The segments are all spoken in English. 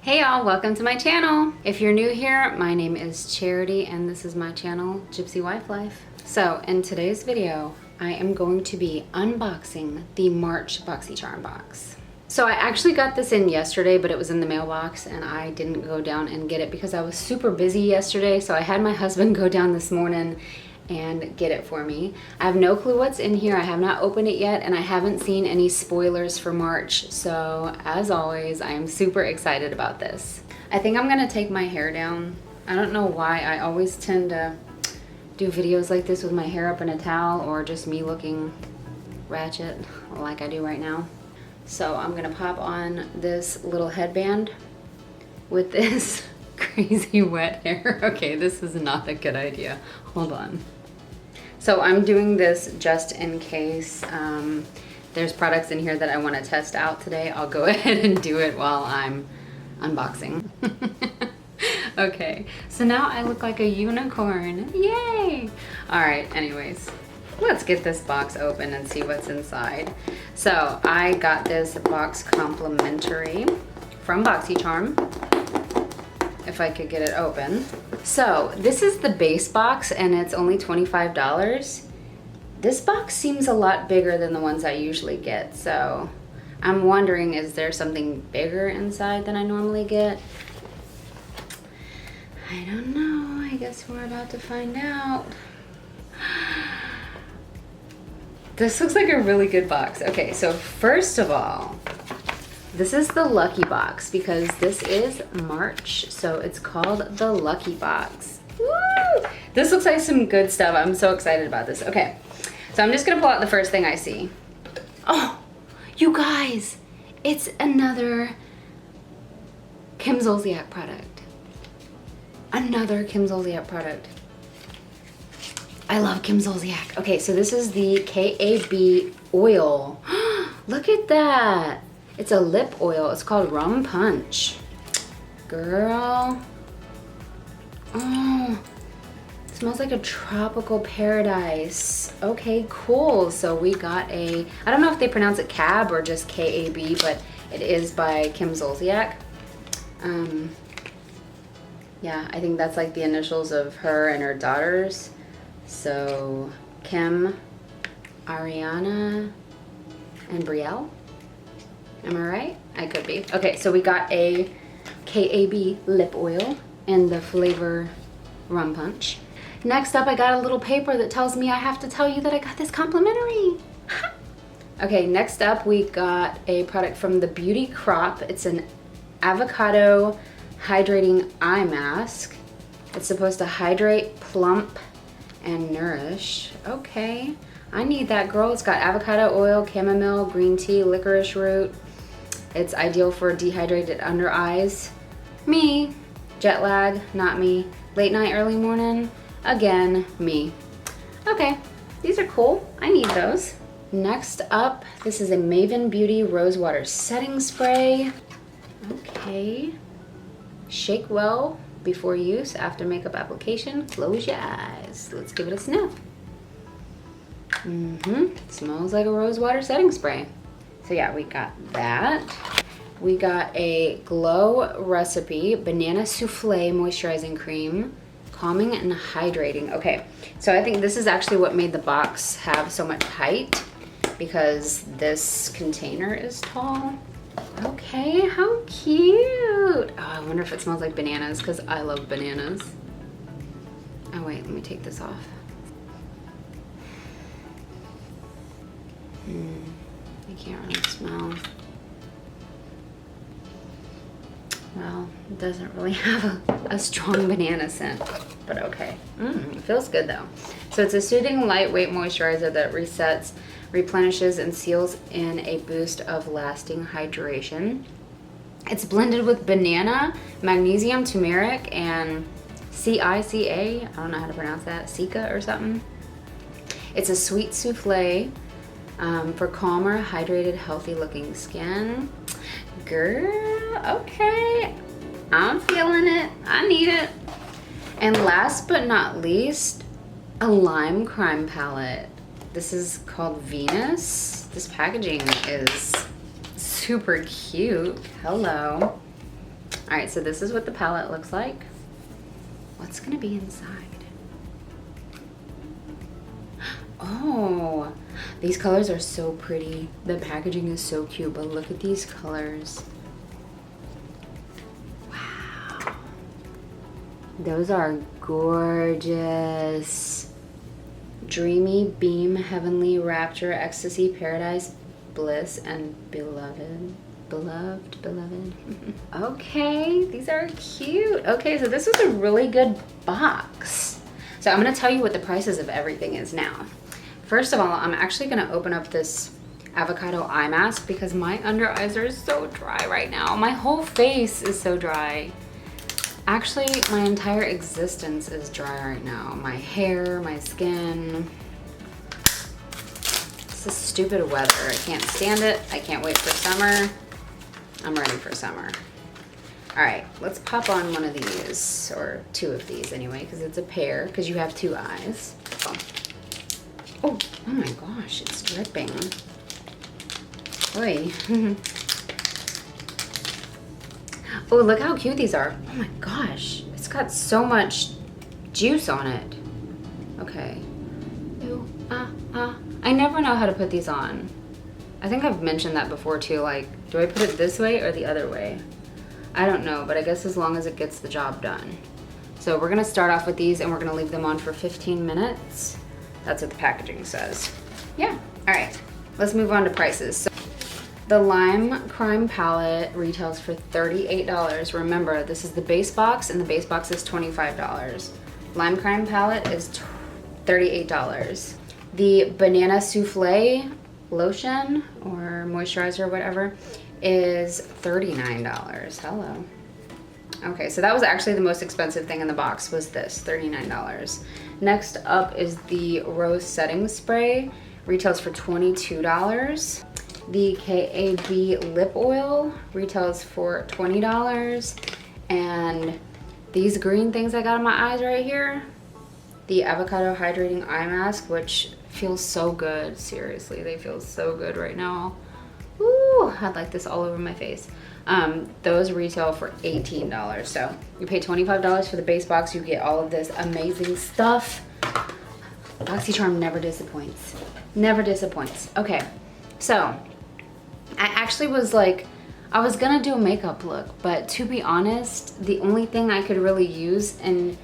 Hey y'all, welcome to my channel. If you're new here, my name is Charity and this is my channel, Gypsy Wife Life. So in today's video, I am going to be unboxing the March Boxycharm box. So I actually got this in yesterday, but it was in the mailbox and I didn't go down and get it because I was super busy yesterday. So I had my husband go down this morning and get it for me. I have no clue what's in here. I have not opened it yet and I haven't seen any spoilers for March. So as always, I am super excited about this. I think I'm gonna take my hair down. I don't know why I always tend to do videos like this with my hair up in a towel or just me looking ratchet like I do right now. So I'm gonna pop on this little headband with this crazy wet hair. Okay, this is not a good idea. Hold on. So I'm doing this just in case there's products in here that I want to test out today. I'll go ahead and do it while I'm unboxing. Okay, so now I look like a unicorn. Yay! All right, anyways, let's get this box open and see what's inside. So I got this box complimentary from Boxycharm. If I could get it open. So this is the base box and it's only $25. This box seems a lot bigger than the ones I usually get. So I'm wondering, is there something bigger inside than I normally get? I don't know. I guess we're about to find out. This looks like a really good box. Okay, so first of all, this is the lucky box because this is March, so it's called the lucky box. Woo! This looks like some good stuff. I'm so excited about this. Okay, so I'm just gonna pull out the first thing I see. Oh, you guys, it's another Kim Zolciak product. Another Kim Zolciak product. I love Kim Zolciak. Okay, so this is the KAB oil. Look at that. It's a lip oil. It's called Rum Punch. Girl. Oh, it smells like a tropical paradise. Okay, cool. So we got a, I don't know if they pronounce it KAB or just KAB, but it is by Kim Zolciak. Yeah, I think that's like the initials of her and her daughters. So Kim, Ariana, and Brielle. Am I right? I could be. Okay, so we got a KAB lip oil and the flavor Rum Punch. Next up, I got a little paper that tells me I have to tell you that I got this complimentary. Okay, next up, we got a product from the Beauty Crop. It's an avocado hydrating eye mask. It's supposed to hydrate, plump, and nourish. Okay, I need that, girl. It's got avocado oil, chamomile, green tea, licorice root. It's ideal for dehydrated under eyes. Me. Jet lag, not me. Late night, early morning, again, me. Okay, these are cool. I need those. Next up, this is a Maven Beauty Rose Water Setting Spray. Okay. Shake well before use. After makeup application, close your eyes. Let's give it a sniff. Smells like a rose water setting spray. So yeah, we got that. We got a Glow Recipe Banana Souffle Moisturizing Cream, calming and hydrating. Okay, so I think this is actually what made the box have so much height because this container is tall. Okay, how cute. Oh, I wonder if it smells like bananas because I love bananas. Oh wait, let me take this off. I can't really smell. Well, it doesn't really have a strong banana scent, but okay. It feels good though. So it's a soothing, lightweight moisturizer that resets, replenishes, and seals in a boost of lasting hydration. It's blended with banana, magnesium, turmeric, and CICA. I don't know how to pronounce that. Cica or something. It's a sweet souffle. For calmer, hydrated, healthy looking skin. Girl, okay. I'm feeling it. I need it. And last but not least, a lime crime palette. This is called Venus. This packaging is super cute. Hello. All right, so this is what the palette looks like. What's gonna be inside? Oh, these colors are so pretty. The packaging is so cute, but look at these colors. Wow. Those are gorgeous. Dreamy, Beam, Heavenly, Rapture, Ecstasy, Paradise, Bliss, and Beloved. Beloved. Okay, these are cute. Okay, so this was a really good box. So I'm gonna tell you what the prices of everything is now. First of all, I'm actually gonna open up this avocado eye mask because my under eyes are so dry right now. My whole face is so dry. Actually, my entire existence is dry right now. My hair, my skin. It's a stupid weather. I can't stand it. I can't wait for summer. I'm ready for summer. All right, let's pop on one of these, or two of these anyway, because it's a pair, because you have two eyes. Oh my gosh, it's dripping. Oy. Oh, look how cute these are. Oh my gosh, it's got so much juice on it. Okay. Ew, I never know how to put these on. I think I've mentioned that before too, like, do I put it this way or the other way? I don't know, but I guess as long as it gets the job done. So we're gonna start off with these and we're gonna leave them on for 15 minutes. That's what the packaging says. Yeah, all right, let's move on to prices. So the Lime Crime palette retails for $38. Remember, this is the base box and the base box is $25. Lime Crime palette is $38. The Banana Souffle lotion or moisturizer or whatever is $39. Hello. Okay, so that was actually the most expensive thing in the box, was this, $39. Next up is the Rose Setting Spray, retails for $22. The KAB Lip Oil retails for $20. And these green things I got on my eyes right here, the Avocado Hydrating Eye Mask, which feels so good, seriously, they feel so good right now. Ooh, I'd like this all over my face. Those retail for $18. So you pay $25 for the base box, you get all of this amazing stuff. Boxycharm never disappoints. Never disappoints. Okay, so I actually was like, I was gonna do a makeup look, but to be honest, the only thing I could really use in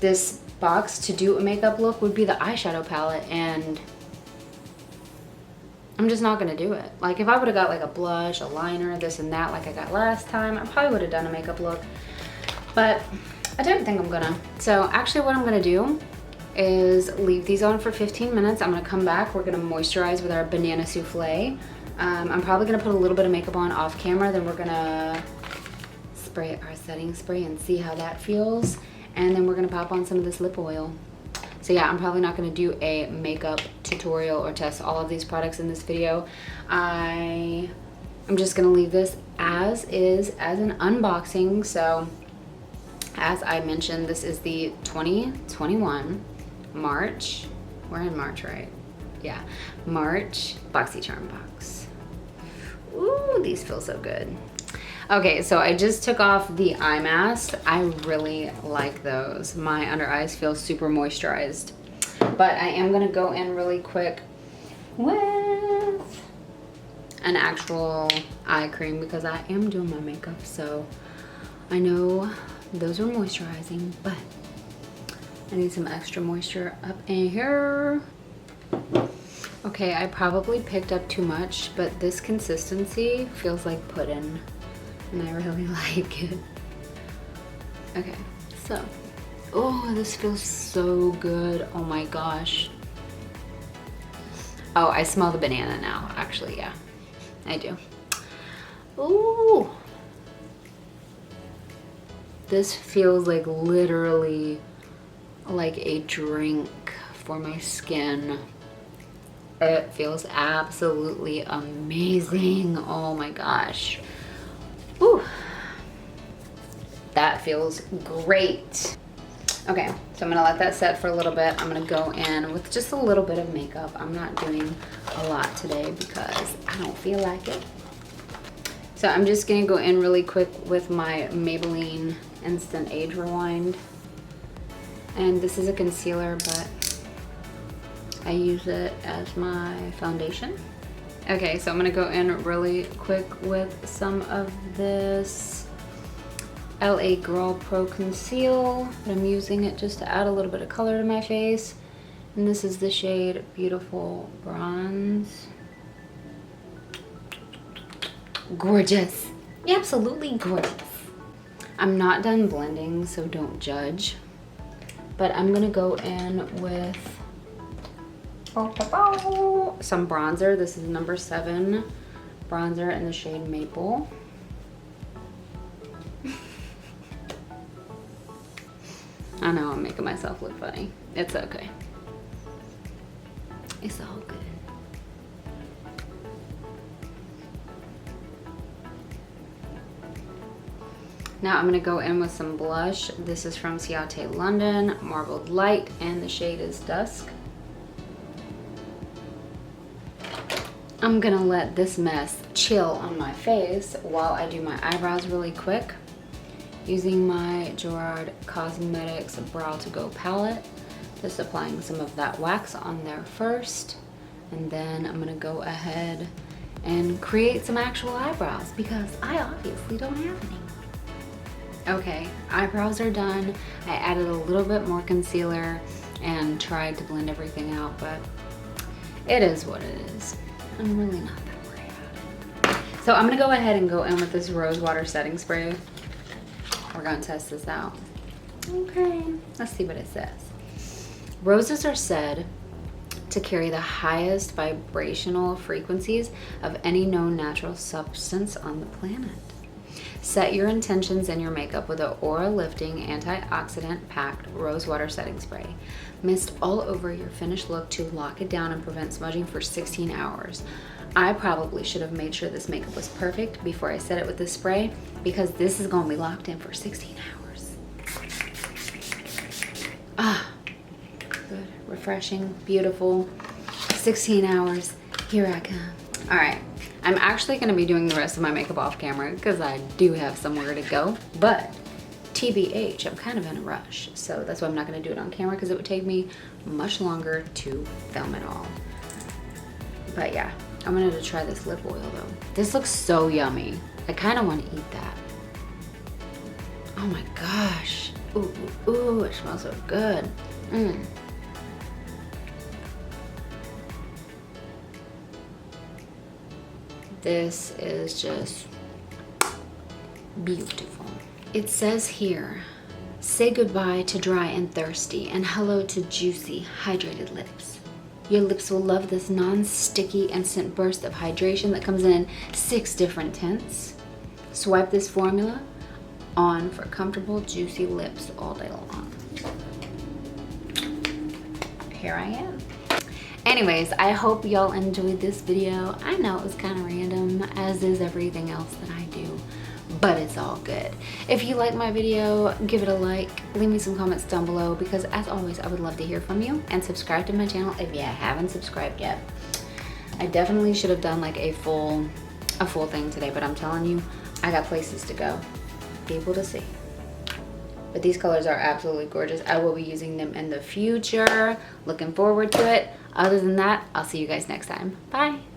this box to do a makeup look would be the eyeshadow palette, and I'm just not gonna do it. Like, if I would've got like a blush, a liner, this and that like I got last time, I probably would've done a makeup look, but I don't think I'm gonna. So actually what I'm gonna do is leave these on for 15 minutes. I'm gonna come back, we're gonna moisturize with our Banana Souffle. I'm probably gonna put a little bit of makeup on off camera, then we're gonna spray our setting spray and see how that feels. And then we're gonna pop on some of this lip oil. So yeah, I'm probably not gonna do a makeup tutorial or test all of these products in this video. I'm just gonna leave this as is, as an unboxing. So as I mentioned, this is the 2021 March, we're in March, right? Yeah, March Boxycharm box. Ooh, these feel so good. Okay, so I just took off the eye mask. I really like those. My under eyes feel super moisturized. But I am gonna go in really quick with an actual eye cream because I am doing my makeup. So I know those are moisturizing, but I need some extra moisture up in here. Okay, I probably picked up too much, but this consistency feels like pudding. And I really like it. Okay, so, oh, this feels so good. Oh my gosh. Oh, I smell the banana now, actually, yeah, I do. Ooh. This feels like literally like a drink for my skin. It feels absolutely amazing. Oh my gosh. Ooh, that feels great. Okay, so I'm gonna let that set for a little bit. I'm gonna go in with just a little bit of makeup. I'm not doing a lot today because I don't feel like it. So I'm just gonna go in really quick with my Maybelline Instant Age Rewind. And this is a concealer, but I use it as my foundation. Okay, so I'm gonna go in really quick with some of this LA Girl Pro Conceal. I'm using it just to add a little bit of color to my face. And this is the shade Beautiful Bronze. Gorgeous. Absolutely gorgeous. I'm not done blending, so don't judge. But I'm gonna go in with some bronzer. This is number 7 bronzer in the shade Maple. I know I'm making myself look funny. It's okay. It's all good. Now I'm gonna go in with some blush. This is from Ciate London, Marbled Light, and the shade is Dusk. I'm gonna let this mess chill on my face while I do my eyebrows really quick using my Gerard Cosmetics Brow to Go palette. Just applying some of that wax on there first, and then I'm gonna go ahead and create some actual eyebrows because I obviously don't have any. Okay, eyebrows are done. I added a little bit more concealer and tried to blend everything out, but it is what it is. I'm really not that worried about it. So I'm gonna go ahead and go in with this Rose Water Setting Spray. We're gonna test this out. Okay, let's see what it says. Roses are said to carry the highest vibrational frequencies of any known natural substance on the planet. Set your intentions in your makeup with an aura-lifting, antioxidant-packed rose water setting spray. Mist all over your finished look to lock it down and prevent smudging for 16 hours. I probably should have made sure this makeup was perfect before I set it with this spray because this is going to be locked in for 16 hours. Ah, good, refreshing, beautiful. 16 hours, here I come. All right. I'm actually going to be doing the rest of my makeup off camera because I do have somewhere to go, but TBH, I'm kind of in a rush, so that's why I'm not going to do it on camera because it would take me much longer to film it all. But yeah, I'm going to try this lip oil though. This looks so yummy. I kind of want to eat that. Oh my gosh. Ooh, ooh, ooh, it smells so good. Mmm. This is just beautiful. It says here, say goodbye to dry and thirsty and hello to juicy, hydrated lips. Your lips will love this non-sticky instant burst of hydration that comes in 6 different tints. Swipe this formula on for comfortable, juicy lips all day long. Here I am. Anyways, I hope y'all enjoyed this video. I know it was kind of random, as is everything else that I do, but it's all good. If you like my video, give it a like, leave me some comments down below, because as always, I would love to hear from you, and subscribe to my channel if you haven't subscribed yet. I definitely should have done like a full thing today, but I'm telling you, I got places to go. Be able to see. But these colors are absolutely gorgeous. I will be using them in the future. Looking forward to it. Other than that, I'll see you guys next time. Bye.